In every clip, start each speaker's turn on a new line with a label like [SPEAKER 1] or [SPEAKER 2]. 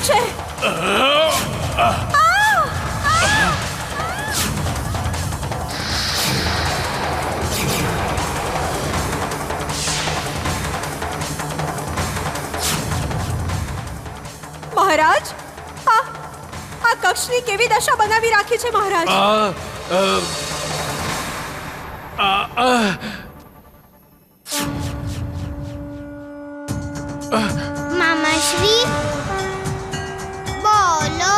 [SPEAKER 1] છે? મહારાજ, આ કક્ષની કેવી દશા બનાવી રાખી છે મહારાજ?
[SPEAKER 2] મામાશ્રી બોલો.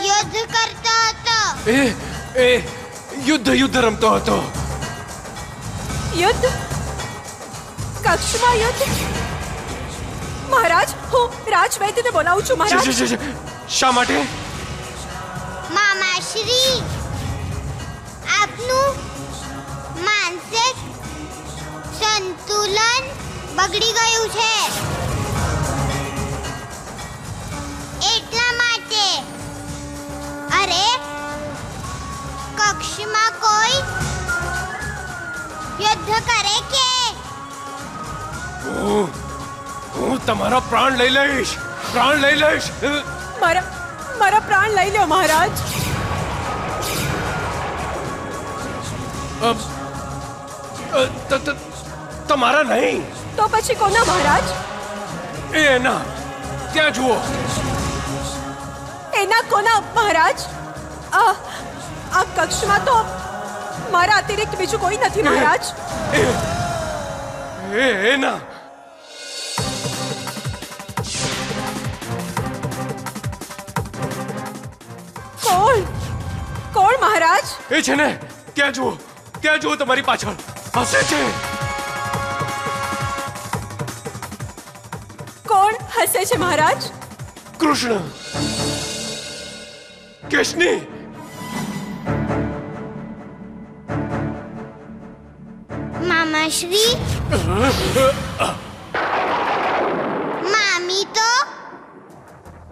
[SPEAKER 2] યુદ્ધ કરતો હતો.
[SPEAKER 3] એ યુદ્ધ રમતો હતો.
[SPEAKER 1] યુદ્ધ? કક્ષમાં યુદ્ધ? મહારાજ, હું રાજવૈદ્યને બોલાવું છું મહારાજ.
[SPEAKER 3] શા માટે?
[SPEAKER 2] મામાશ્રી, આપનું માનસિક સંતુલન બગડી ગયું છે, એટલા માટે. અરે, કક્ષમાં કોઈ યુદ્ધ કરે કે?
[SPEAKER 3] હું તમારા પ્રાણ લઈ લઈશ.
[SPEAKER 1] મારા પ્રાણ લઈ લો મહારાજ.
[SPEAKER 3] તમારા નહીં
[SPEAKER 1] તો પછી કોના મહારાજ?
[SPEAKER 3] એના. ત્યાં જુઓ.
[SPEAKER 1] એના કોના મહારાજ? આ કક્ષમાં તો મારા અતિરિક્ત બીજું કોઈ નથી મહારાજ.
[SPEAKER 3] એના.
[SPEAKER 1] કોણ મહારાજ?
[SPEAKER 3] એ છે ને, ત્યાં જુઓ તમારી પાછળ હસે છે.
[SPEAKER 1] કોણ હસે છે મહારાજ?
[SPEAKER 3] કૃષ્ણ. કેશની.
[SPEAKER 2] મામાશ્રી, મામી તો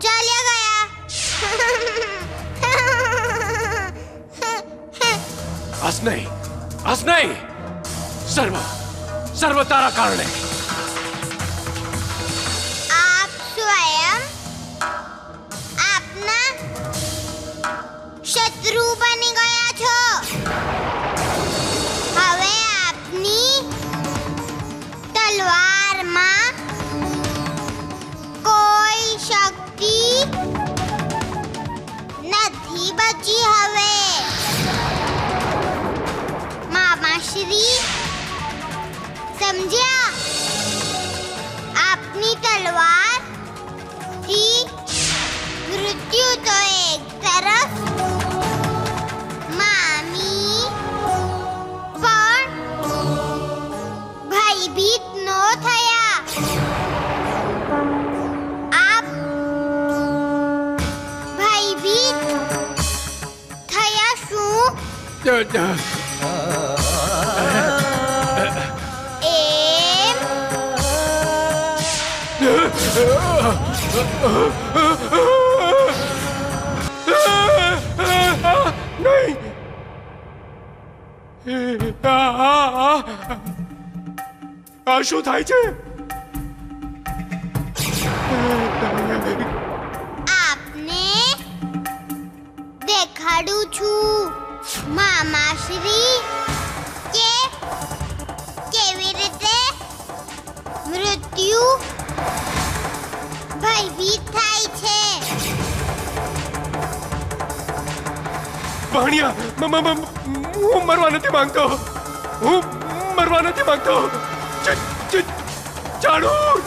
[SPEAKER 2] ચાલ્યા ગયા.
[SPEAKER 3] હસ નહીં. સર્વ તારા કારણે.
[SPEAKER 2] આપ સ્વયં આપના શત્રુ બની ગયા છો. હવે આપની તલવારમાં કોઈ શક્તિ નથી બચી હવે. મામાશ્રી, સમજ્યા? આપની તલવાર થી મૃત્યુ તો એક તરફ, મામી પણ ભયભીત ન થયા. આપ ભયભીત થયા શું? એમ
[SPEAKER 3] નહીં. આ શું થાય છે?
[SPEAKER 2] આપને દેખાડું છું મામાશ્રી કે કેવી રીતે મૃત્યુ ભયભીત થાય છે.
[SPEAKER 3] ભાણિયા, હું મરવા નથી માંગતો. ચાણૂર!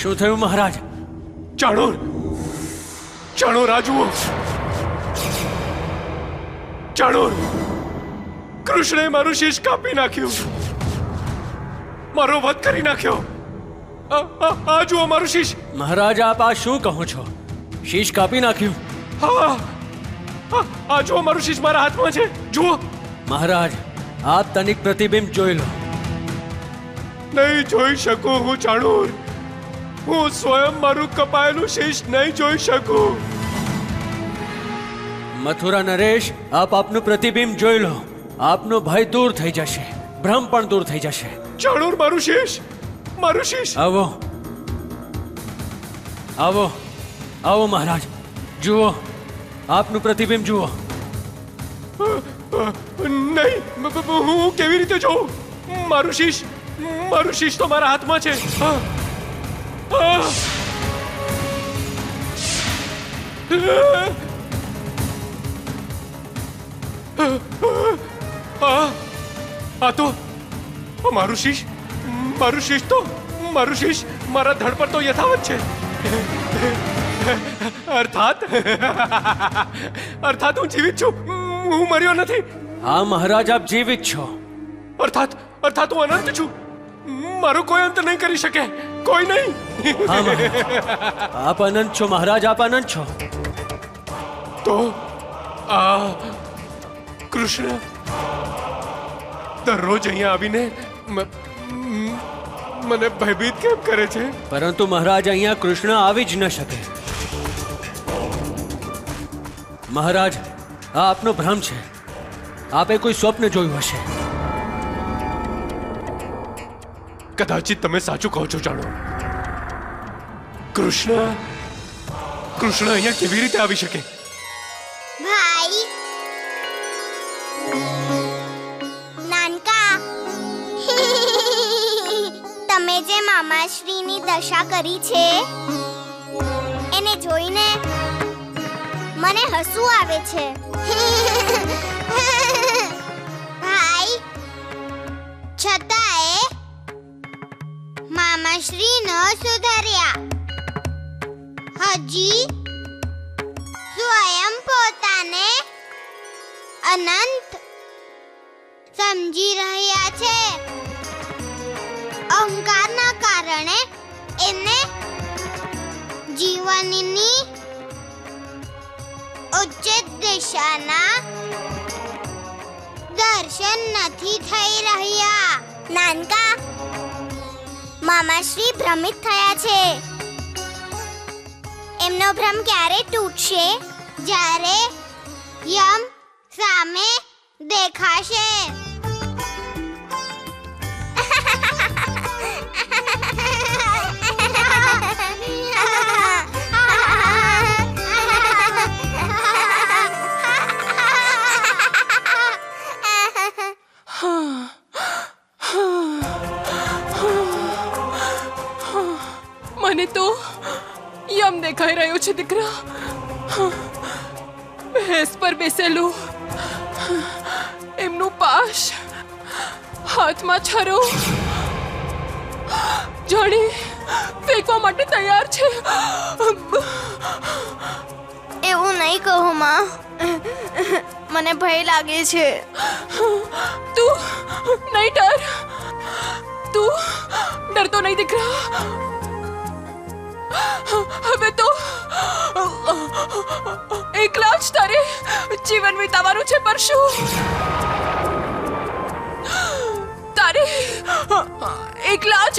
[SPEAKER 4] શું થયું મહારાજ?
[SPEAKER 3] ચાણૂર આ જુઓ. કૃષ્ણે મારું શીશ કાપી નાખ્યું. મારો વધ કરી નાખ્યો. આ જુઓ મારું શીશ.
[SPEAKER 4] મહારાજ, આપ આ શું કહો છો? શીશ કાપી નાખ્યું?
[SPEAKER 3] હા, આ જુઓ મારું શીશ મારા હાથમાં છે, જુઓ.
[SPEAKER 4] મહારાજ આપ તનિક પ્રતિબિંબ જોઈ લો.
[SPEAKER 3] નહીં જોઈ શકું હું ચાણૂર. હું સ્વયં મારું કપાયેલું શીશ નહીં જોઈ શકું.
[SPEAKER 4] મથુરા નરેશ, આપ આપનું પ્રતિબિંબ જોઈ લો. આપનો ભય દૂર થઈ જશે, ભ્રમ પણ દૂર થઈ જશે.
[SPEAKER 3] ચાણૂર, મારું શીશ, મારું શીશ.
[SPEAKER 4] આવો આવો આવો મહારાજ, જુઓ આપનું પ્રતિબિંબ જુઓ.
[SPEAKER 3] નહીં, હું કેવી રીતે જોઉં? મારું શીશ તો મારા હાથમાં છે. આ તો મારું શીશ મારા ધડ પર તો યથાવત છે. અર્થાત હું જીવિત છું, હું મર્યો નથી.
[SPEAKER 4] હા મહારાજ, આપ જીવિત છો.
[SPEAKER 3] અર્થાત હું અનંત છું. મારો કોઈ અંત નહીં કરી શકે, કોઈ નહીં.
[SPEAKER 4] હા મહારાજ, આપ અનંત છો મહારાજ, આપ અનંત છો.
[SPEAKER 3] તો આ કૃષ્ણ દરરોજ અહીંયા આવીને મને ભયભીત કેમ કરે છે?
[SPEAKER 4] પરંતુ મહારાજ અહીંયા કૃષ્ણ આવી જ ન શકે. મહારાજ, આ આપનો ભ્રમ છે. આપે કોઈ સ્વપ્ન જોયું હશે.
[SPEAKER 3] કદાચિત તમે સાચું કહો છો જાણો. કૃષ્ણ અહીંયા કેવી રીતે આવી શકે?
[SPEAKER 2] ભાઈ નાનકા, તમે જે મામાશ્રીની દશા કરી છે એને જોઈને મને હસવું આવે છે. ભાઈ, છતાંય મામાશ્રી ન સુધર્યા. હજી સ્વયં પોતાને અનંત સમજી રહ્યા છે. અહંકારના કારણે એમને જીવનની ઉચ્ચ દિશાના દર્શન નથી થઈ રહ્યા. નાનકા, મામાશ્રી ભ્રમિત થયા છે. એમનો ભ્રમ ક્યારે તૂટશે? જ્યારે યમ સામે દેખાશે.
[SPEAKER 1] મને તો યમ દેખાઈ રહ્યો છે દીકરા. ભેંસ પર બેસેલું, એમનું પાશ, હાથમાં છરો, જાણે ફેંકવા માટે તૈયાર છે.
[SPEAKER 2] એવું નહીં કહો માં, મને ભય લાગે છે.
[SPEAKER 1] તું નહીં ડર, તું ડરતો નહીં દીકરા. હવે તો એકલા જ તારે જીવન વિતાવવાનું છે. પર શું તારે એકલા જ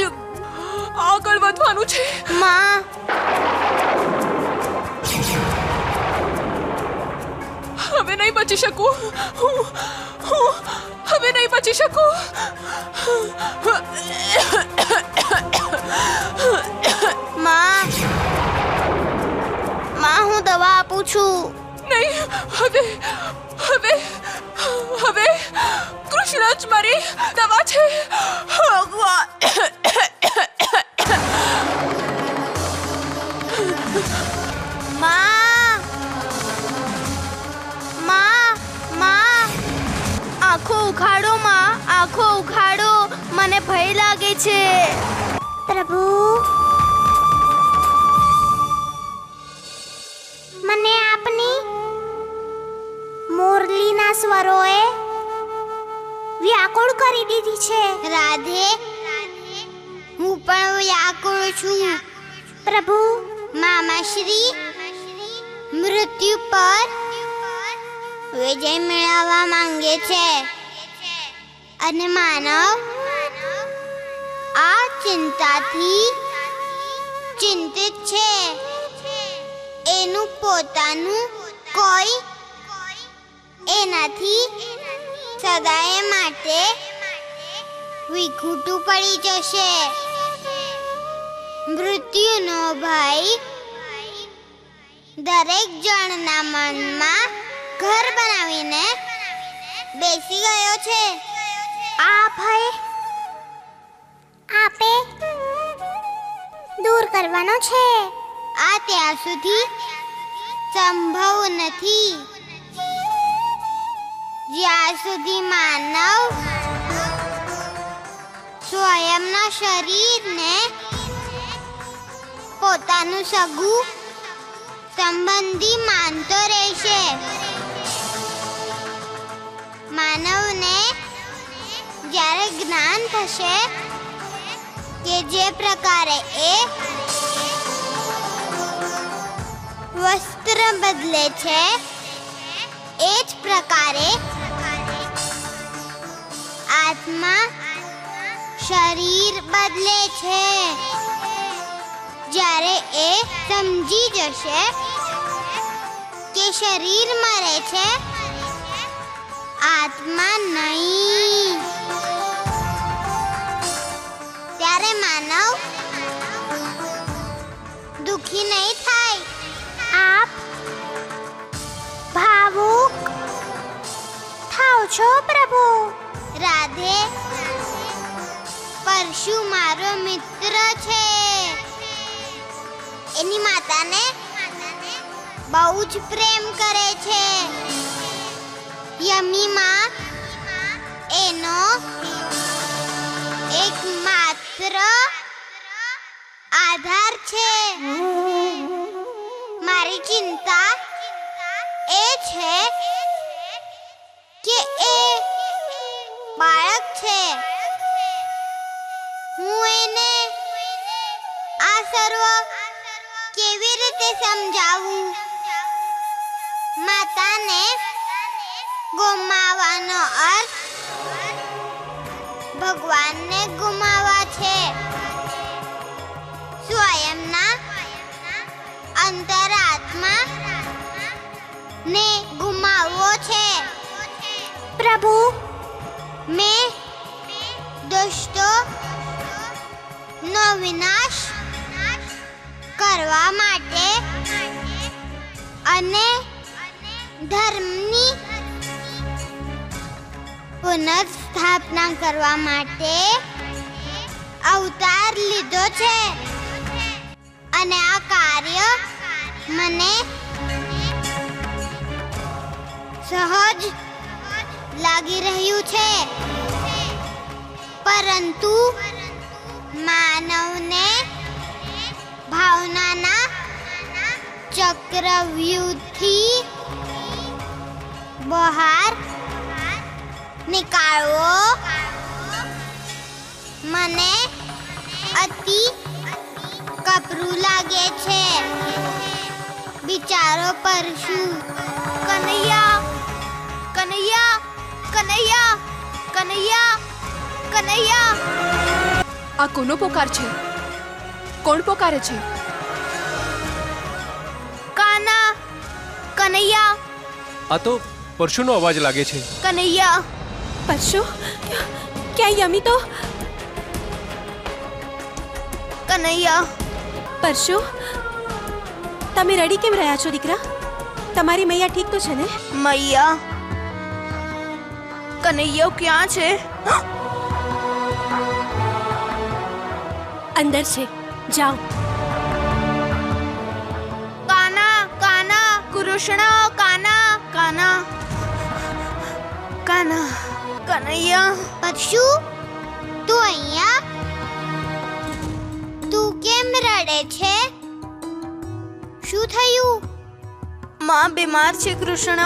[SPEAKER 1] આગળ વધવાનું છે
[SPEAKER 2] માં.
[SPEAKER 1] હવે નહીં બચી શકું, હું હવે નહીં બચી શકું.
[SPEAKER 2] માં, હું દવા આપું છું.
[SPEAKER 1] નહીં, હવે કૃષ્ણ જ મારી દવા છે.
[SPEAKER 2] આંખો ઉઘાડો માં, આંખો ઉઘાડો. મને ભય લાગે છે. પ્રભુ, મને આપની મુરલીના સ્વરોએ વ્યાકુળ કરી દીધી છે. રાધે, હું પણ વ્યાકુળ છું. પ્રભુ, મામાશ્રી મૃત્યુ પર વિજય મેળવવા માંગે છે અને માનવ આ ચિંતાથી ચિંતિત છે. એનું પોતાનું કોઈ એનાથી સદાય માટે વિખૂટું પડી જશે. મૃત્યુનો ભય દરેક જણના મનમાં ઘર બનાવીને બેસી ગયો છે. આ ભય આપે દૂર કરવાનો છે. આ ત્યાં સુધી સંભવ નથી જ્યાં સુધી માનવ સ્વયંના શરીરને પોતાનું સગું સંબંધી માનતો રહેશે. માનવને જ્યારે જ્ઞાન થશે કે જે પ્રકારે એ વસ્ત્ર બદલે છે એ જ પ્રકારે આત્મા શરીર બદલે છે. જ્યારે એ સમજી જશે કે શરીર મરે છે, આત્મા નહીં, ત્યારે માનવ દુખી નહીં થાય. આપ ભાવુક થાઓ છો પ્રભુ. રાધે, પરશુ મારો મિત્ર છે. એની માતાને બહુ જ પ્રેમ કરે છે. યમીમાં એનો એકમાત્ર આધાર છે. મારી ચિંતા એ છે કે એ બાળક છે. હું એને આ સર્વ કેવી રીતે સમજાવું? માતાને ગુમાવવાનો અર્થ ભગવાનને ગુમાવવા છે. સ્વયંના અંતરાત્મા ને ગુમાવવો છે. પ્રભુ, મેં દુષ્ટો નો વિનાશ કરવા માટે અને ધર્મની પુનર્સ્થાપના કરવા માટે અવતાર લીધો છે અને આ કાર્ય મને સહજ લાગી રહ્યું છે. પરંતુ માનવને ભાવનાના ચક્રવ્યૂહથી બહાર નીકાળવો મને અતિ કપરું લાગે છે. બિચારો પરશુ. કનૈયા, કનૈયા, કનૈયા, કનૈયા, કનૈયા.
[SPEAKER 1] આ કોનો પોકાર છે? કોણ પોકારે છે?
[SPEAKER 2] કાના, કનૈયા,
[SPEAKER 3] આ તો પરશુનો અવાજ લાગે છે.
[SPEAKER 2] કનૈયા.
[SPEAKER 1] પરશુ, ક્યાં યમી તો?
[SPEAKER 2] કનૈયા.
[SPEAKER 1] પરશુ, તમે રડી કેમ રહ્યા છો દીકરા? તમારી મૈયા ઠીક તો છે ને?
[SPEAKER 2] મૈયા, કનૈયો ક્યાં છે?
[SPEAKER 1] અંદર છે, જાઓ.
[SPEAKER 2] કાના, કાના, કૃષ્ણ, કાના, કાના, કાના, કનૈયા. પરશુ, તું અહીંયા? તું કેમ રડે છે? શું થયું? માં બીમાર છે કૃષ્ણ.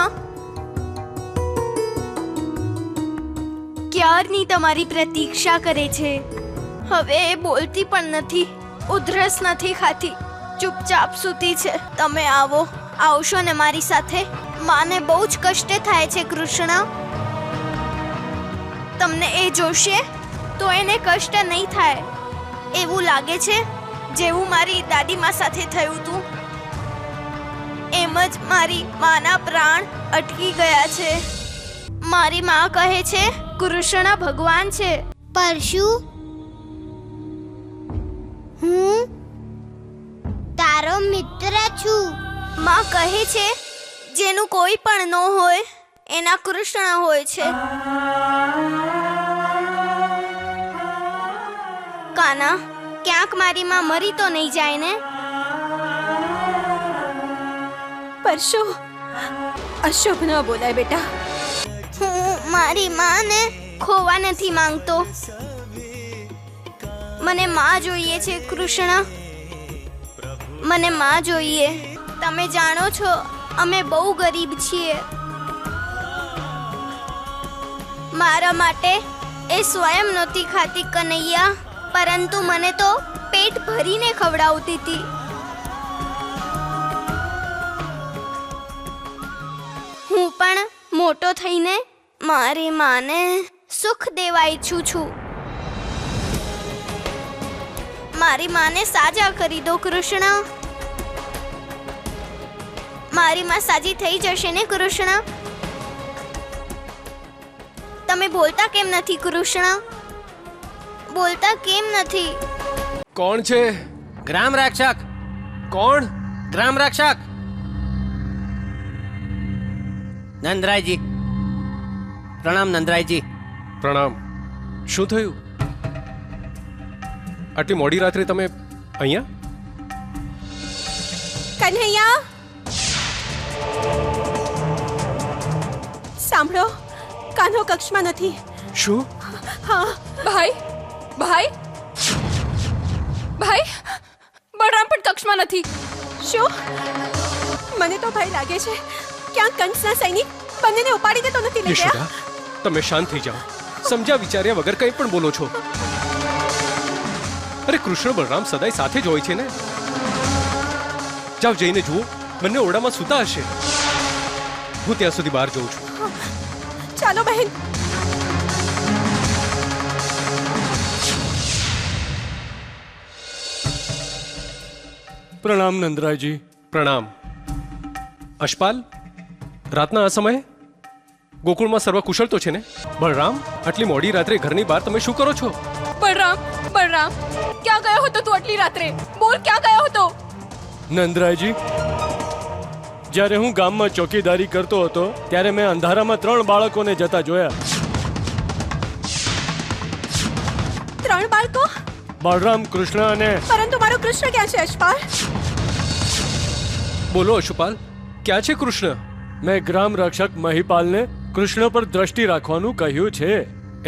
[SPEAKER 2] ક્યારની તમારી પ્રતીક્ષા કરે છે. હવે એ બોલતી પણ નથી, ઉધરસ નથી ખાતી, ચૂપચાપ સૂતી છે. તમે આવશો ને મારી સાથે? માને બહુ જ કષ્ટ થાય છે કૃષ્ણ. તમને એ જોશે તો એને કષ્ટ નહીં થાય. એવું લાગે છે જેવું મારી દાદીમા સાથે થયું હતું. એમ જ મારી માના પ્રાણ અટકી ગયા છે. મારી માં કહે છે કૃષ્ણ ભગવાન છે.
[SPEAKER 5] પરશુ, હું તારો મિત્ર છું.
[SPEAKER 2] માં કહે છે જેનું કોઈ પણ ન હોય એના કૃષ્ણ હોય છે. કાના, ક્યાંક મારી માં મરી તો નહીં જાય ને?
[SPEAKER 1] પરશુ, અશુભ ન બોલાય બેટા.
[SPEAKER 2] હું મારી માને ખોવા નથી માંગતો. મને માં જોઈએ છે કૃષ્ણ. મને માં જોઈએ. તમે જાણો છો અમે બહુ ગરીબ છીએ. મારા માટે એ સ્વયં નહોતી ખાતી કનૈયા, પરંતુ મને તો પેટ ભરીને ખવડાવતી હતી. હું પણ મોટો થઈને મારી માને સુખ દેવા ઈચ્છું છું. મારી માને સાજા કરી દો કૃષ્ણ. મારી માં સાજી થઈ જશે ને કૃષ્ણ? તમે બોલતા કેમ નથી કૃષ્ણ? બોલતા કેમ નથી?
[SPEAKER 3] કોણ છે?
[SPEAKER 4] ગ્રામ રક્ષક.
[SPEAKER 3] કોણ?
[SPEAKER 4] ગ્રામ રક્ષક નંદરાયજી. પ્રણામ નંદરાયજી.
[SPEAKER 3] પ્રણામ. શું થયું? આટલી મોડી રાત્રે તમે અહીંયા?
[SPEAKER 1] કન્હૈયા, સાંભળો, કાન્હો કક્ષમાં નથી.
[SPEAKER 3] શું?
[SPEAKER 1] હા.
[SPEAKER 6] ભાઈ ભાઈ ભાઈ, બળરામ પણ કક્ષમાં નથી.
[SPEAKER 1] શું? મને તો ભય લાગે છે ક્યાંક કંસના સૈનિક બંનેને ઉપાડીને તો નથી લઈ ગયા.
[SPEAKER 3] યશોદા, તમે શાંત થઈ જાઓ. સમજ્યા વિચાર્યા વગર કંઈ પણ બોલો છો. અરે કૃષ્ણ બલરામ સદાય સાથે જ હોય છે ને. જાઓ જઈને જુઓ, બંને ઓરડામાં સૂતા હશે. હું ત્યાં સુધી બહાર જઉં છું.
[SPEAKER 1] ચાલો બહેન.
[SPEAKER 3] પ્રણામ નંદરાયજી. પ્રણામ. અશપાલ, રાતના આ સમયે ગોકુળમાં સર્વ કુશળ તો છે ને? બલરામ, આટલી મોડી રાત્રે ઘરની બહાર તમે શું કરો છો?
[SPEAKER 6] બળરામ બળરામ, ક્યાં ગયો હતો તું આટલી રાત્રે? બોલ, ક્યાં ગયો હતો?
[SPEAKER 7] નંદરાયજી, જ્યારે હું ગામમાં ચોકીદારી કરતો હતો ત્યારે મેં અંધારામાં 3 બાળકોને જતા જોયા.
[SPEAKER 1] 3 બાળકો?
[SPEAKER 7] બળરામ, કૃષ્ણ અને...
[SPEAKER 1] પરંતુ મારો કૃષ્ણ ક્યાં છે અશપાલ?
[SPEAKER 3] બોલો અશુપાલ, ક્યાં છે કૃષ્ણ?
[SPEAKER 7] મેં ગ્રામ રક્ષક મહિપાલને કૃષ્ણ પર દ્રષ્ટિ રાખવાનું કહ્યું છે.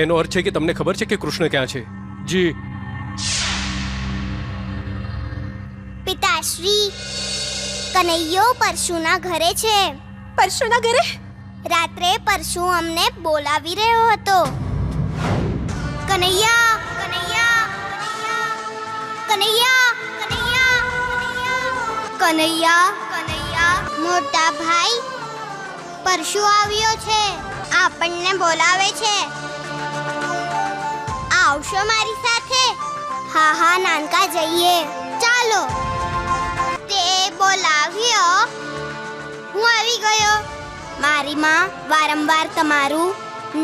[SPEAKER 3] એનો અર્થ છે કે તમને ખબર છે કે કૃષ્ણ ક્યાં છે?
[SPEAKER 7] જી.
[SPEAKER 5] પિતાશ્રી, કનૈયો પરશુના ઘરે છે.
[SPEAKER 1] પરશુના ઘરે?
[SPEAKER 5] રાત્રે પરશુ અમને બોલાવી રહ્યો હતો. કનૈયા, કનૈયા, કનૈયા, કનૈયા, કનૈયા, કનૈયા. મોટા ભાઈ, પરશુ આવ્યો છે. આપણને બોલાવે છે. આવશો મારી સાથે? હા હા નાનકા, જઈએ. ચાલો. તે બોલાવ્યો, હું આવી ગયો. મારી માં વારંવાર તમારું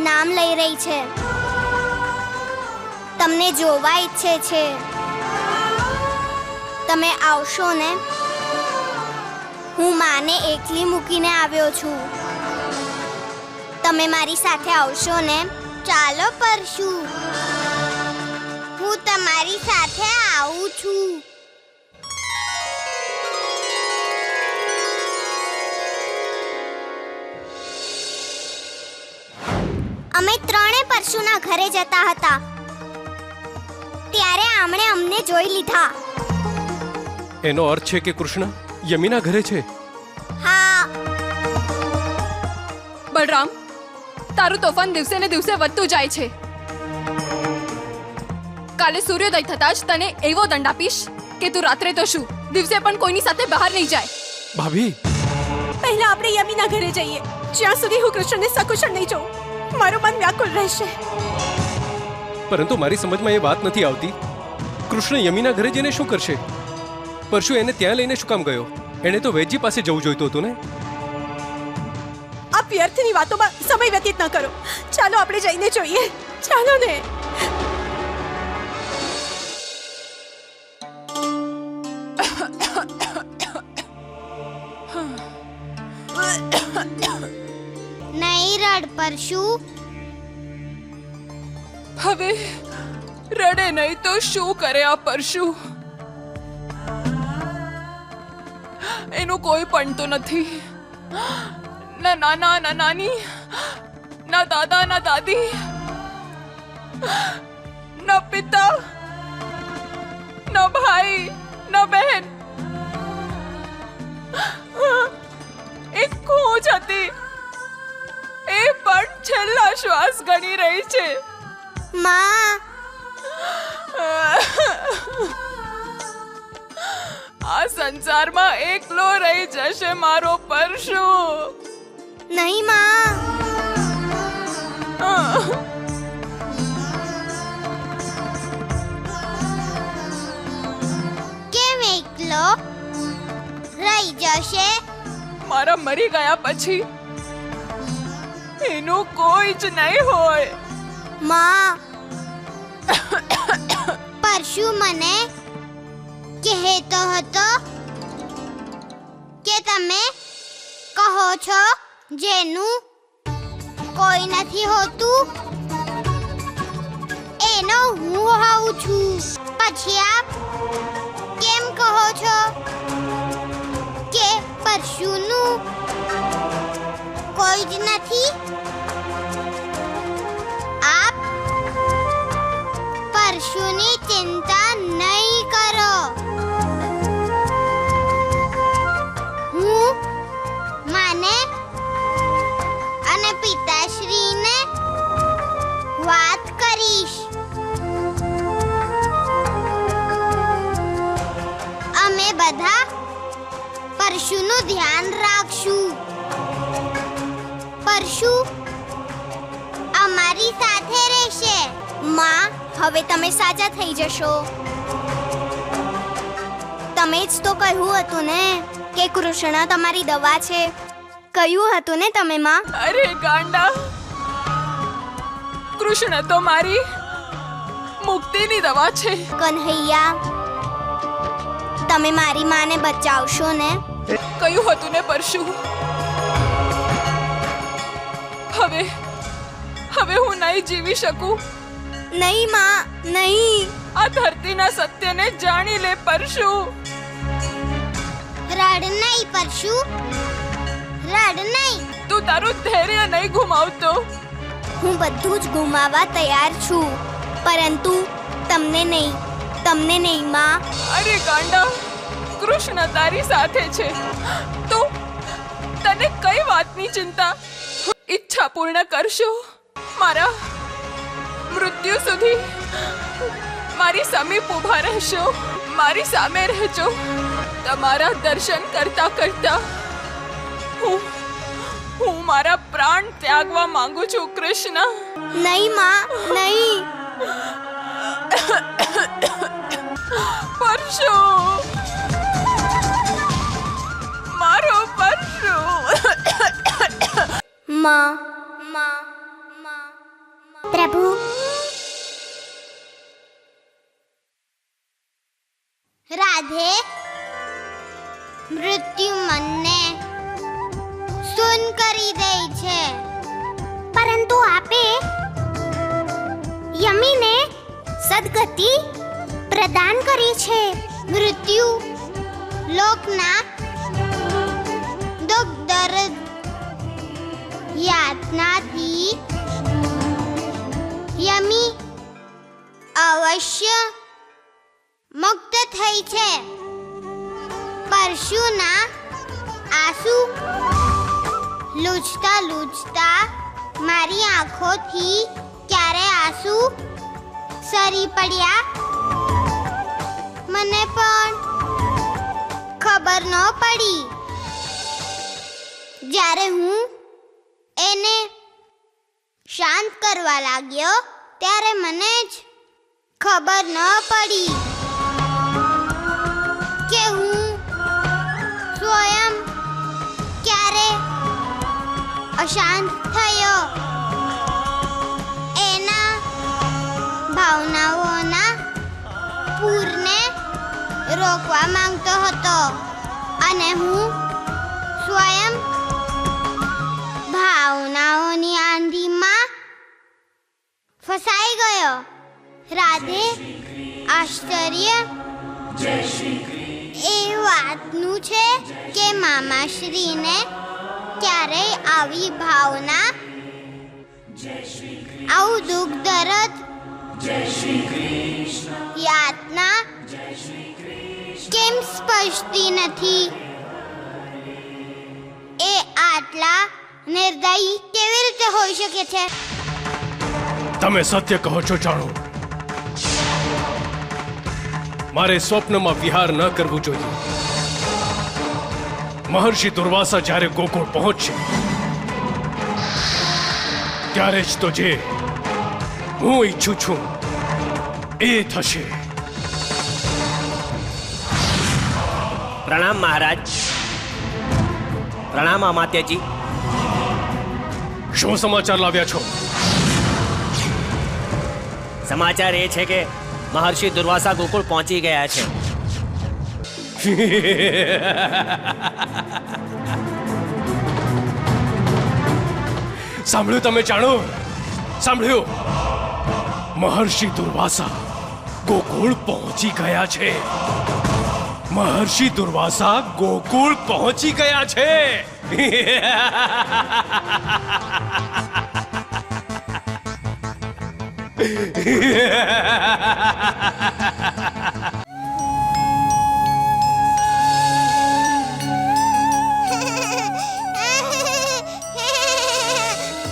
[SPEAKER 5] નામ લઈ રહી છે. તમને જોવા ઈચ્છે છે. તમે આવશો ને? હું માને એકલી મૂકીને આવ્યો છું. તમે મારી સાથે આવશો ને? ચાલો પરશુ, હું તમારી સાથે આવું છું. અમે 3 પરશુના ઘરે જતા હતા ત્યારે આમણે અમને જોઈ લીધા.
[SPEAKER 3] એનો અર્થ છે કે કૃષ્ણ યમીના ઘરે છે.
[SPEAKER 5] હા.
[SPEAKER 6] બળરામ, તારું તોફાન દિવસે ને દિવસે વધતું જાય છે. કાલે સૂર્યોદય થતા જ તને એવો દંડ આપીશ કે તું રાત્રે તો શું દિવસે પણ કોઈની સાથે બહાર નહીં જાય.
[SPEAKER 3] ભાભી,
[SPEAKER 1] પહેલા આપણે યમીના ઘરે જઈએ. જ્યાં સુધી હું કૃષ્ણને સકુશળ નહીં જોઉં મારું મન વ્યાકુળ રહેશે.
[SPEAKER 3] પરંતુ મારી સમજમાં એ વાત નથી આવતી. કૃષ્ણ યમીના ઘરે જઈને શું કરશે? પરશુ એને ત્યાં લઈને શું કામ ગયો? એણે તો વૈદ્યજી પાસે જવું જોઈતું હતું ને.
[SPEAKER 1] આ વ્યર્થની વાતોમાં સમય વ્યતીત ન કરો. ચાલો આપણે જઈને જોઈએ. ચાલો ને.
[SPEAKER 5] નહીં રડ પરશુ.
[SPEAKER 6] હવે રડે નહીં તો શું કરે આ પરશુ? એનું કોઈ પણ તો નથી. ના નાના ના નાની, ના દાદા ના દાદી, ના પિતા, ના ભાઈ, ના બહેન. એક હું જ હતી. એ પણ છેલ્લા શ્વાસ ગણી રહી છે.
[SPEAKER 5] માં,
[SPEAKER 6] આ સંસારમાં એકલો રહી જશે મારો પરશુ.
[SPEAKER 5] નહીં માં. કેમ એકલો રહી જશે?
[SPEAKER 6] મારા મરી ગયા પછી એનું કોઈ જ નહીં હોય.
[SPEAKER 5] માં, પરશુ મને કહેતો હતો કે તમે કહો છો જેનું કોઈ નથી હોતું એનો હું હોઉં છું. પછી આપ કેમ કહો છો કે પરશુનું કોઈ જ નથી? આપ પરશુની ચિંતા નહીં કરો. હું માને અને પિતાશ્રીને વાત કરીશ. અમે બધા પરશુનું ધ્યાન રાખશું. પરશુ અમારી સાથે રહેશે.
[SPEAKER 2] માં, હવે તમે સાજા થઈ જશો. તમે જ તો કહ્યું હતું ને કે કૃષ્ણ તમારી દવા છે. કહ્યું હતું ને તમે માં?
[SPEAKER 6] અરે ગાંડા, કૃષ્ણ તો મારી મુક્તિની દવા છે.
[SPEAKER 2] કન્હૈયા, તમે મારી માને બચાવશો ને?
[SPEAKER 6] કહ્યું હતું ને પરશુ. હવે હું નહીં જીવી શકું.
[SPEAKER 2] નહીં માં, નહીં.
[SPEAKER 6] આ ધરતીના સત્યને જાણી લે પરશુ.
[SPEAKER 5] રડ નહીં પરશુ, રડ નહીં.
[SPEAKER 6] તું તારું ધૈર્ય નહીં ગુમાવતો.
[SPEAKER 2] હું બધું જ ગુમાવવા તૈયાર છું, પરંતુ તમને નહીં. તમને નહીં માં.
[SPEAKER 6] અરે ગાંડા, કૃષ્ણ તારી સાથે છે તો તને કઈ વાતની ચિંતા? ઈચ્છા પૂર્ણ કરશો. મારા મૃત્યુ સુધી મારી સમીપ ઊભા રહેશો. મારી સામે રહેજો. તમારા દર્શન કરતા કરતા હું મારા પ્રાણ ત્યાગવા માંગુ છું કૃષ્ણ.
[SPEAKER 2] નહીં માં, નહીં.
[SPEAKER 6] પરશુ, મારો પરશુ.
[SPEAKER 2] માં, માં, માં.
[SPEAKER 5] પ્રભુ, રાધે મૃત્યુ મનને સૂન કરી દે છે, પરંતુ આપે યમીને સદગતિ પ્રદાન કરી છે. મૃત્યુ લોકના દુઃખ દર્દ યાતનાથી યમી અવશ્ય મુક્ત થઈ છે. પરશુના આંસુ લૂછતા લૂછતા મારી આંખોથી ક્યારે આંસુ સરી પડ્યા મને પણ ખબર ન પડી. જ્યારે હું એને શાંત કરવા લાગ્યો ત્યારે મને જ ખબર ન પડી કે હું સ્વયં ક્યારે અશાંત થયો. એના ભાવનાઓના પૂરને રોકવા માંગતો હતો અને હું સ્વયં ભાવનાઓની આંધીમાં ફસાઈ ગયો. રાધે આશ્ચર્ય એ વાતનું છે કે મામાશ્રીને ક્યારેય આવી ભાવના, આવું દુઃખ દર્દ, યાતના કેમ સ્પર્શતી નથી? એ આટલા નિર્દયી કેવી રીતે હોઈ શકે છે?
[SPEAKER 3] તમે સત્ય કહો છો જાણો. મારે સ્વપ્નમાં વિહાર ન કરવું જોઈએ. મહર્ષિ દુર્વાસા જ્યારે ગોકુળ પહોંચશે ત્યારે જ તો જે હું ઈચ્છું છું એ થશે.
[SPEAKER 8] પ્રણામ મહારાજ. પ્રણામ અમાત્યજી.
[SPEAKER 3] શું સમાચાર લાવ્યા છો?
[SPEAKER 8] સમાચાર એ છે કે મહર્ષિ દુર્વાસા ગોકુળ પહોંચી ગયા છે.
[SPEAKER 3] સાંભળ્યું તમે જાણો? સાંભળ્યું? મહર્ષિ દુર્વાસા ગોકુળ પહોંચી ગયા છે. મહર્ષિ દુર્વાસા ગોકુળ પહોંચી ગયા છે.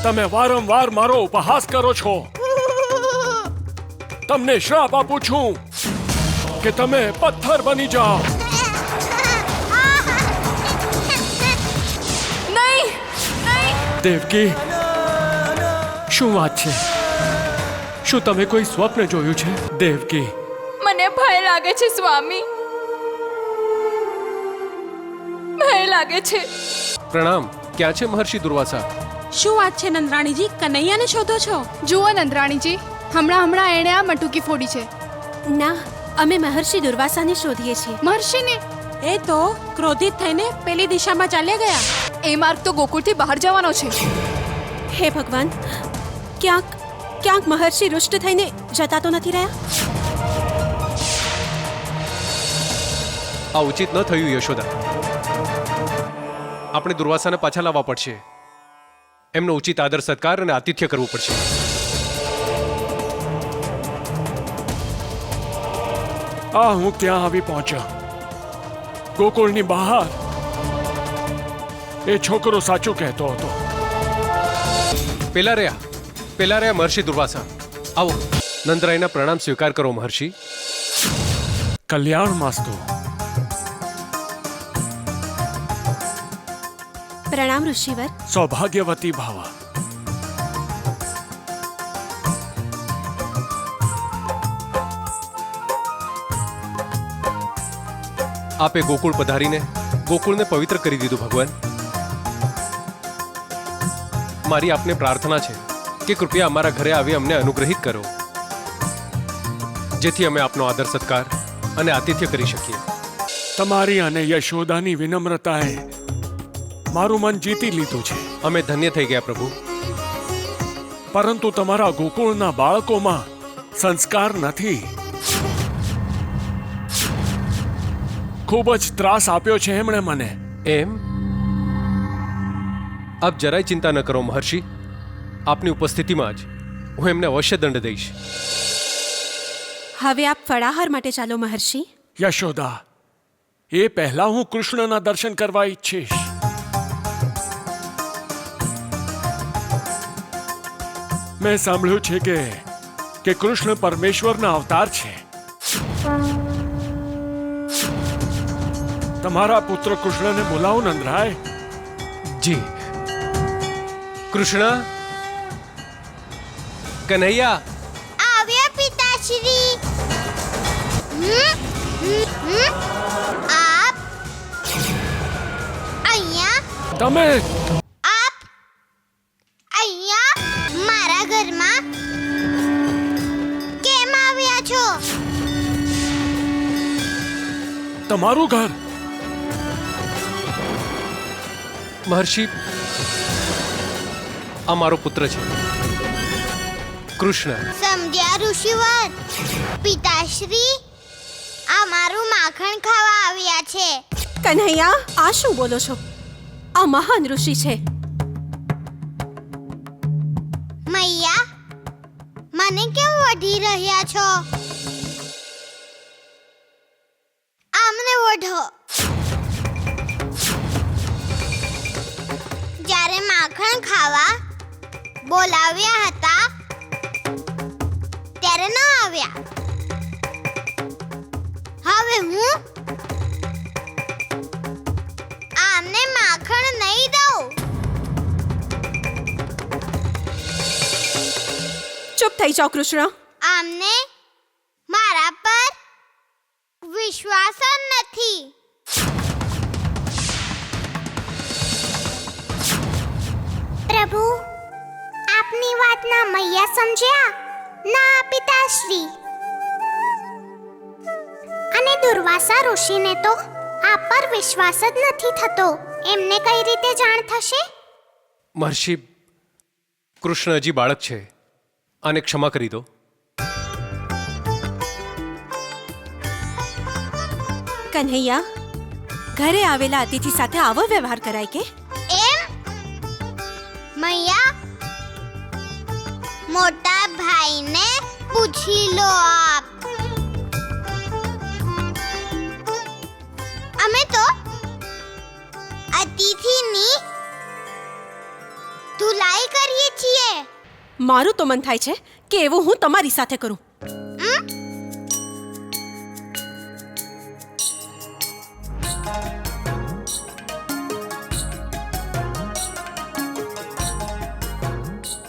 [SPEAKER 7] તમે વારંવાર મારો ઉપહાસ કરો છો. તમને શ્રાપ આપું છું કે તમે પથ્થર બની જાઓ.
[SPEAKER 6] નહીં નહીં
[SPEAKER 7] દેવકી, શું વાત છે? શું તમે કોઈ સ્વપ્ન જોયું છે? દેવકી,
[SPEAKER 6] મને ભય લાગે છે સ્વામી, ભય લાગે છે.
[SPEAKER 3] પ્રણામ. ક્યાં છે મહર્ષિ દુર્વાસા?
[SPEAKER 1] શું વાત છે નંદરાણીજી? કનૈયાને શોધો છો?
[SPEAKER 9] જુઓ નંદરાણીજી, હમણાં એણે આ મટુકી ફોડી છે.
[SPEAKER 1] ના, અમે મહર્ષિ દુર્વાસાને શોધીએ છીએ.
[SPEAKER 9] મહર્ષિને
[SPEAKER 1] એ તો ક્રોધિત થઈને પેલી દિશામાં ચાલ્યા ગયા.
[SPEAKER 9] એ માર્ગ તો ગોકુળથી બહાર જવાનો છે.
[SPEAKER 1] હે ભગવાન, ક્યાંક ક્યાંક મહર્ષિ રુષ્ટ થઈને જતા તો નથી રહ્યા?
[SPEAKER 3] આ ઉચિત ન થયું યશોદા. આપણે દુર્વાસાને પાછા લાવવા પડશે. એમનો ઉચિત આદર સત્કાર અને આતિથ્ય કરવું પડશે.
[SPEAKER 7] આ હું ક્યાં આવી પહોંચ્યો? ગોકુળની બહાર. એ છોકરો સાચું કહેતો હતો.
[SPEAKER 3] પેલા રહ્યા મહર્ષિ દુર્વાસા. આવો, નંદરાયના પ્રણામ સ્વીકાર કરો મહર્ષિ.
[SPEAKER 7] કલ્યાણ માસ્તુ.
[SPEAKER 1] પ્રણામ ઋષિવર.
[SPEAKER 7] સૌભાગ્યવતી ભાવા.
[SPEAKER 3] આપે ગોકુળ પધારીને ગોકુળને પવિત્ર કરી દીધું ભગવાન. મારી આપને પ્રાર્થના છે કે કૃપયા અમારા ઘરે આવી અમને અનુગ્રહિત કરો, જેથી અમે આપનો આદર સત્કાર અને આતિથ્ય કરી શકીએ.
[SPEAKER 7] તમારી અને યશોદાની વિનમ્રતાએ મારું મન જીતી લીધું છે.
[SPEAKER 3] અમે ધન્ય થઈ ગયા પ્રભુ.
[SPEAKER 7] પરંતુ તમારા ગોકુળના બાળકોમાં સંસ્કાર નથી. ખૂબ જ ત્રાસ આપ્યો છે એમણે મને.
[SPEAKER 3] એમ? આપ જરાય ચિંતા ન કરો મહર્ષિ. આપની ઉપસ્થિતિમાં જ હું એમને અવશ્ય દંડ દઈશ.
[SPEAKER 1] હવે આપ ફળાહાર માટે ચાલો મહર્ષિ.
[SPEAKER 7] યશોદા, એ પહેલા હું કૃષ્ણના દર્શન કરવા ઈચ્છીશ. મેં સાંભળ્યું છે કે કૃષ્ણ પરમેશ્વરના અવતાર છે. તમારા પુત્ર કૃષ્ણને બોલાવો નંદરાય.
[SPEAKER 3] જી કૃષ્ણ કન્હૈયા
[SPEAKER 5] આવ્યા પિતાશ્રી. આપ અહીંયા
[SPEAKER 7] તમે
[SPEAKER 5] આપ અહીંયા મારા ઘરમાં કેમ આવ્યા છો?
[SPEAKER 7] તમારું ઘર
[SPEAKER 3] મહર્ષિ આ મારો પુત્ર છે કૃષ્ણ.
[SPEAKER 5] સમજ્યા ઋષિવર? પિતાશ્રી આ મારું માખણ ખાવા આવ્યા છે.
[SPEAKER 1] કન્હૈયા આ શું બોલો છો? આ મહાન ઋષિ છે.
[SPEAKER 5] મૈયા મને કેમ વઢી રહ્યા છો? આમને વઢો. જ્યારે માખણ ખાવા બોલાવ્યા હતા ત્યારે ન આવ્યા. હવે હું આમને માખણ નહીં દઉં.
[SPEAKER 1] ચૂપ થઈ જાઓ કૃષ્ણ.
[SPEAKER 5] આમને મારા પર વિશ્વાસ જ નથી. પ્રભુ આપની વાત ના મૈયા સમજ્યા ના પિતાશ્રી. અને દુર્વાસા ઋષિને તો આપ પર વિશ્વાસ જ નથી થતો. એમને કઈ રીતે જાણ થશે?
[SPEAKER 3] મહર્ષિ કૃષ્ણ હજી બાળક છે, આને ક્ષમા કરી દો.
[SPEAKER 1] કન્હૈયા ઘરે આવેલા અતિથિ સાથે આવો વ્યવહાર કરાય કે?
[SPEAKER 5] એમ મૈયા મોટા ભાઈને પૂછી લો આપ. અમે તો અતિથિની ધુલાઈ કરીએ છીએ.
[SPEAKER 1] મારું તો મન થાય છે કે એવું હું તમારી સાથે કરું.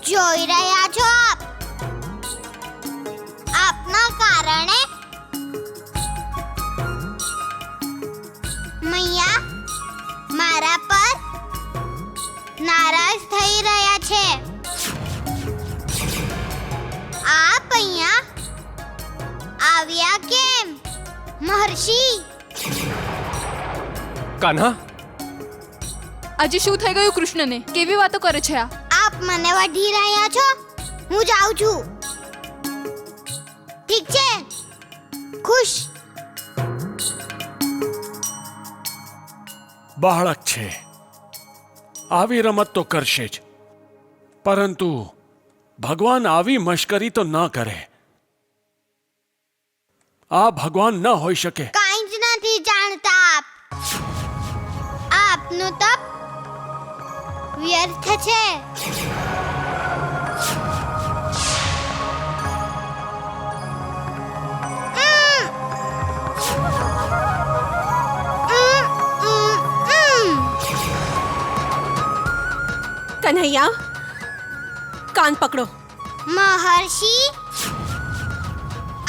[SPEAKER 5] જોઈ રહ્યા છો આપ? આપના કારણે મૈયા મારા પર નારાજ થઈ રહ્યા છે. આપ અહીંયા આવ્યા કેમ મહર્ષિ?
[SPEAKER 3] કાન્હા
[SPEAKER 9] આજે શું થઈ ગયું કૃષ્ણને? કેવી વાતો કરે છે આ?
[SPEAKER 5] આપ મને વઢી રહ્યા છો. હું જાઉં છું. ઠીક છે, ખુશ.
[SPEAKER 7] બાળક છે, આવી રમત તો કરશે જ, પરંતુ ભગવાન આવી મશ્કરી તો ન કરે. આ ભગવાન ન હોઈ શકે.
[SPEAKER 5] કાંઈ જ નથી જાણતા આપ. આપનું તપ વ્યર્થ છે.
[SPEAKER 1] કન્હૈયા કાન પકડો.
[SPEAKER 5] મહર્ષિ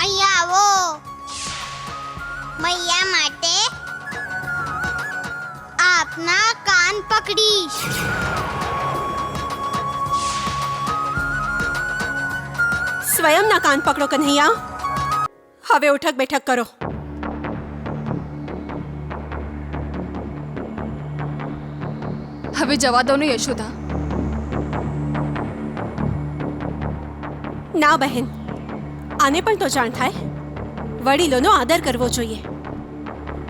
[SPEAKER 5] અહીંયા આવો. મૈયા માટે આપના કાન પકડીશ.
[SPEAKER 1] સ્વયંના કાન પકડો કન્હૈયા. હવે ઉઠક બેઠક કરો.
[SPEAKER 9] હવે જવા દો ને યશોદા.
[SPEAKER 1] ના બહેન, આને પણ તો જાણ થાય. વડીલોનો આદર કરવો જોઈએ,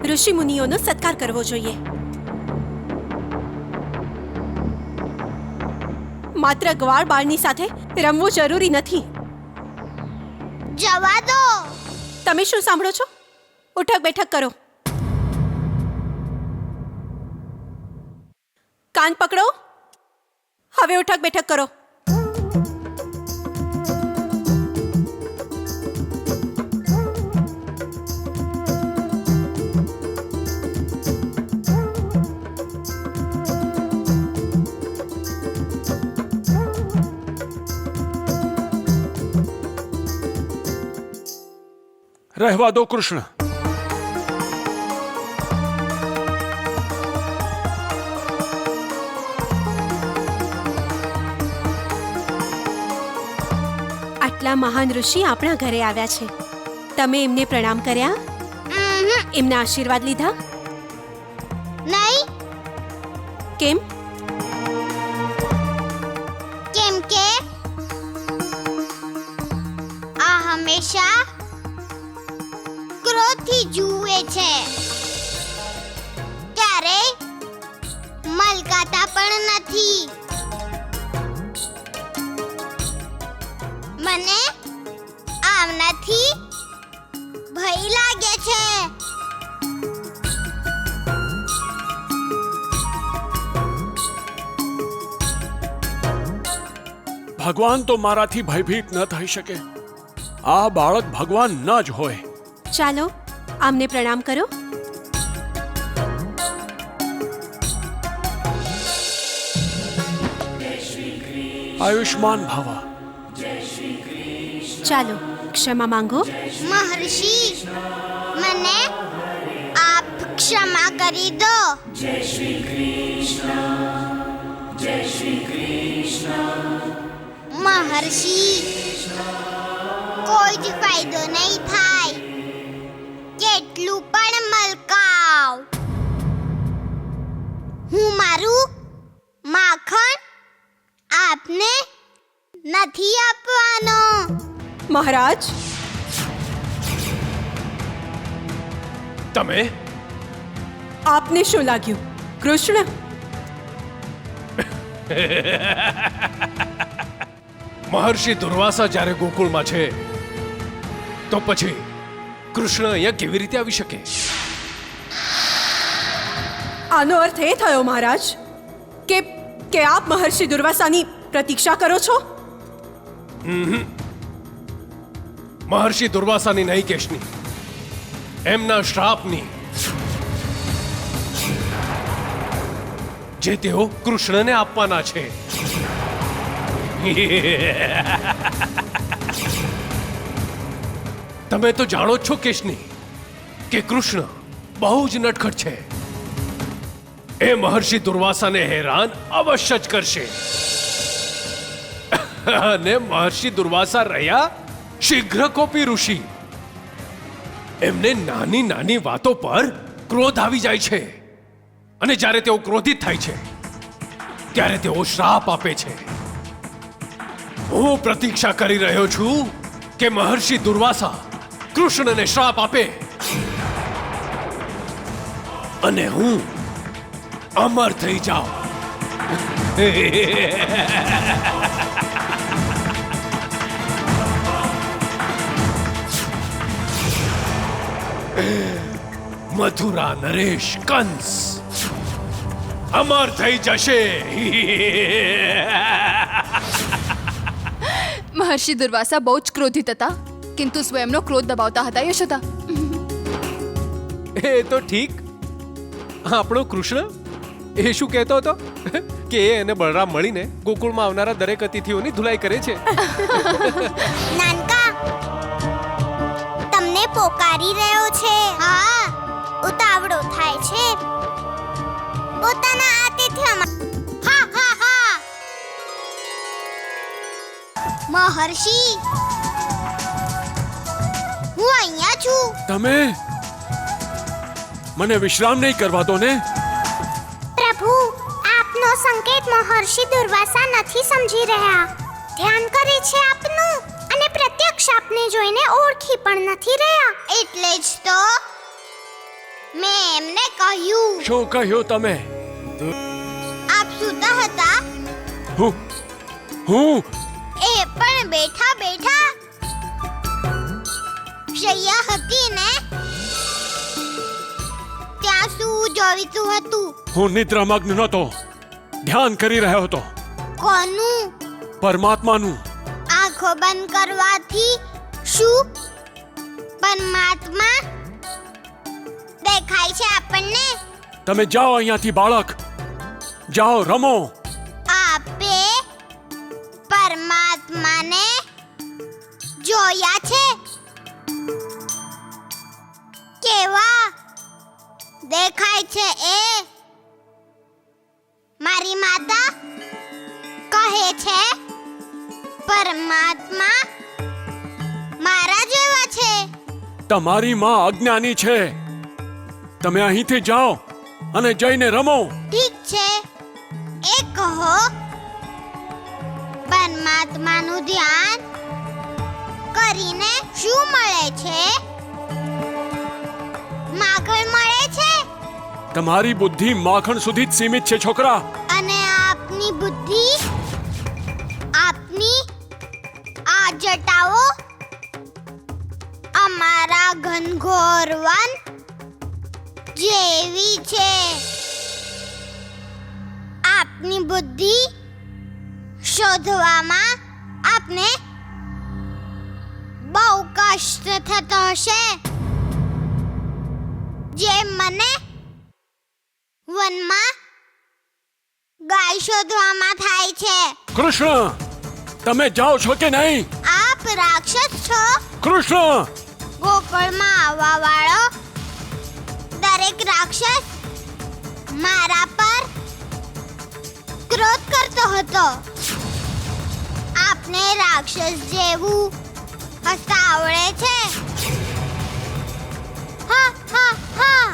[SPEAKER 1] ઋષિ મુનિઓનો સત્કાર કરવો જોઈએ. માત્ર ગ્વાળ બાળની સાથે રમવું જરૂરી નથી.
[SPEAKER 5] જવા દો.
[SPEAKER 1] તમે શું સાંભળો છો? ઉઠક બેઠક કરો. કાન પકડો. હવે ઉઠક બેઠક કરો.
[SPEAKER 7] રહેવા દો કૃષ્ણ.
[SPEAKER 1] આટલા મહાન ઋષિ આપણા ઘરે આવ્યા છે. તમે એમને પ્રણામ કર્યા? એમના આશીર્વાદ લીધા?
[SPEAKER 5] નહીં,
[SPEAKER 1] કેમ?
[SPEAKER 5] કેમ કે આ હંમેશા ક્રોધથી જુએ છે, ત્યારે મલકાતા પણ નથી. મને આમનાથી ભય લાગે છે.
[SPEAKER 7] ભગવાન તો મારાથી ભયભીત ન થઈ શકે. આ બાળક ભગવાન ન જ હોય.
[SPEAKER 1] ચાલો આમને પ્રણામ કરો.
[SPEAKER 7] આયુષ્માન ભવ.
[SPEAKER 1] ચાલો ક્ષમા માંગો.
[SPEAKER 5] મહર્ષિ, મને આપ ક્ષમા કરી દો. મહર્ષિ, કોઈ જ ફાયદો નહીં થાય, કેટલું પણ મલકાવ. હું મારું માખણ આપને નથી આપવાનો.
[SPEAKER 1] મહારાજ,
[SPEAKER 3] તમે
[SPEAKER 1] આપને શું લાગ્યું? કૃષ્ણ?
[SPEAKER 3] મહર્ષિ દુર્વાસા જ્યારે ગોકુળમાં છે તો પછી કૃષ્ણ અહીંયા કેવી રીતે આવી શકે?
[SPEAKER 1] આનો અર્થ એ થયો મહારાજ કે કે આપ મહર્ષિ દુર્વાસાની પ્રતીક્ષા કરો છો?
[SPEAKER 3] મહર્ષિ દુર્વાસાની નહીં કેશની, એમના શ્રાપની, જે તેઓ કૃષ્ણને આપવાના છે. તમે તો જાણો જ છો કેશની કે કૃષ્ણ બહુ જ નટખટ છે. એ મહર્ષિ દુર્વાસાને હેરાન અવશ્ય જ કરશે. અને મહર્ષિ દુર્વાસા રહ્યા શીઘ્ર કોપી ઋષિ. એમને નાની નાની વાતો પર ક્રોધ આવી જાય છે, અને જ્યારે તેઓ ક્રોધિત થાય છે ત્યારે તેઓ શ્રાપ આપે છે. હું પ્રતીક્ષા કરી રહ્યો છું કે મહર્ષિ દુર્વાસા કૃષ્ણને શ્રાપ આપે અને હું અમર થઈ જાઉં. મથુરા નરેશ કંસ અમર થઈ જશે.
[SPEAKER 9] મહર્ષિ દુર્વાસા બહુ જ ક્રોધિત હતા, કિંતુ સ્વયંનો ક્રોધ દબાવતા હતા યશોદા.
[SPEAKER 3] એ તો ઠીક. આપણો કૃષ્ણ એ શું કહેતો હતો કે એ અને બળરામ મળીને ગોકુળમાં આવનારા દરેક અતિથિઓની ધુલાઈ કરે છે.
[SPEAKER 5] નાનકા, તમને પોકારી રહ્યો છે. હા, ઉતાવળો થાય છે પોતાના આતિથ્યમાં. હા હા હા. મહર્ષિ, હું અહીંયા છું.
[SPEAKER 7] તમે મને વિશ્રામ નહીં કરવા દો ને.
[SPEAKER 5] પ્રભુ, આપનો સંકેત મહર્ષિ દુર્વાસા નથી સમજી રહ્યા. ધ્યાન કરે છે આપનું, અને પ્રત્યક્ષ આપને જોઈને ઓળખી પણ નથી રહ્યા. એટલે જ તો મેં એમને કહ્યું.
[SPEAKER 7] શું કહ્યું તમે?
[SPEAKER 5] આપ સૂતા હતા.
[SPEAKER 7] હું
[SPEAKER 5] એ પણ બેઠા બેઠા શૈયા હતી ને, ત્યાં શું જોઈતું હતું?
[SPEAKER 7] હું નિદ્રામગ્ન નહોતો, ધ્યાન કરી રહ્યો હતો.
[SPEAKER 5] કોનું?
[SPEAKER 7] પરમાત્માનું.
[SPEAKER 5] આંખો બંધ કરવાથી શું પરમાત્મા દેખાય છે આપણને?
[SPEAKER 7] તમે જાઓ અહીંયાથી બાળક, જાઓ રમો.
[SPEAKER 5] આપે પરમાત્માને જોયા છે? કેવા દેખાય છે એ મારી માતા કહે છે પરમાત્મા મારા જેવા છે.
[SPEAKER 7] તમારી માં અજ્ઞાની છે. તમે અહીંથી જાઓ અને જઈને રમો.
[SPEAKER 5] ઠીક છે એ કહો પરમાત્માનું ધ્યાન કરીને શું મળે છે? માખણ મળે છે.
[SPEAKER 7] તમારી બુદ્ધિ માખણ સુધી જ સીમિત છે છોકરા.
[SPEAKER 5] અને આપની બુદ્ધિ આપની આ જટાઓ અમારા ઘનઘોર વન જેવી છે. આપની બુદ્ધિ શોધવામાં આપને બહુ કષ્ટ થતો હશે જેમ મને વનમાં ગાય શોધવામાં થાય છે.
[SPEAKER 7] કૃષ્ણ, તમે જાઓ છો કે નહીં?
[SPEAKER 5] આપ રાક્ષસ છો.
[SPEAKER 7] કૃષ્ણ,
[SPEAKER 5] ગોકુળમાં આવવા વાળો દરેક રાક્ષસ મારા પર ક્રોધ કરતો હતો. આપને રાક્ષસ જેવું હસતા આવડે છે. હા હા હા.